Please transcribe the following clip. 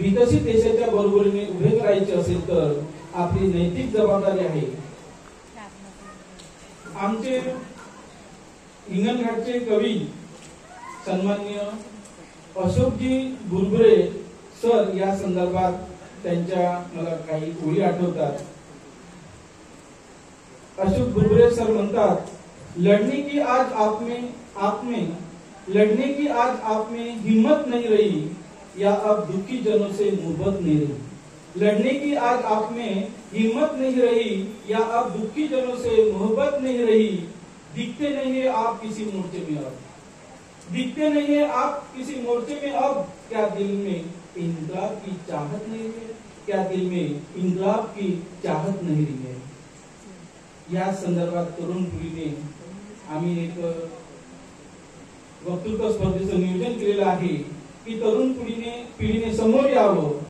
विकसित देशाच्या बरोबरीने उभे करायचे असेल तर आपली नैतिक जबाबदारी आहे। आमचे हिंगणघाटचे कवी सन्माननीय अशोकजी बुरबुरे सर या संदर्भात त्यांच्या मला काही ओळी आठवतात। अशोक बुरबुरे सर म्हणतात, लड़ने की आज आप में लड़ने की आज आप में हिम्मत नहीं रही या अब दुखी जनों से मोहब्बत नहीं रही। लड़ने की आज आप में हिम्मत नहीं रही या अब दुखी जनों से मोहब्बत नहीं रही। दिखते नहीं है आप किसी मोर्चे में अब, दिखते नहीं है आप किसी मोर्चे में अब, क्या दिल में इंकलाब की चाहत नहीं है, क्या दिल में इंकलाब की चाहत नहीं रही है। या संदर्भात तरुण पिढीने आम्ही एक वक्तृत्व स्पर्धेचं नियोजन केलेलं आहे की तरुण पिढीने समोर यावं।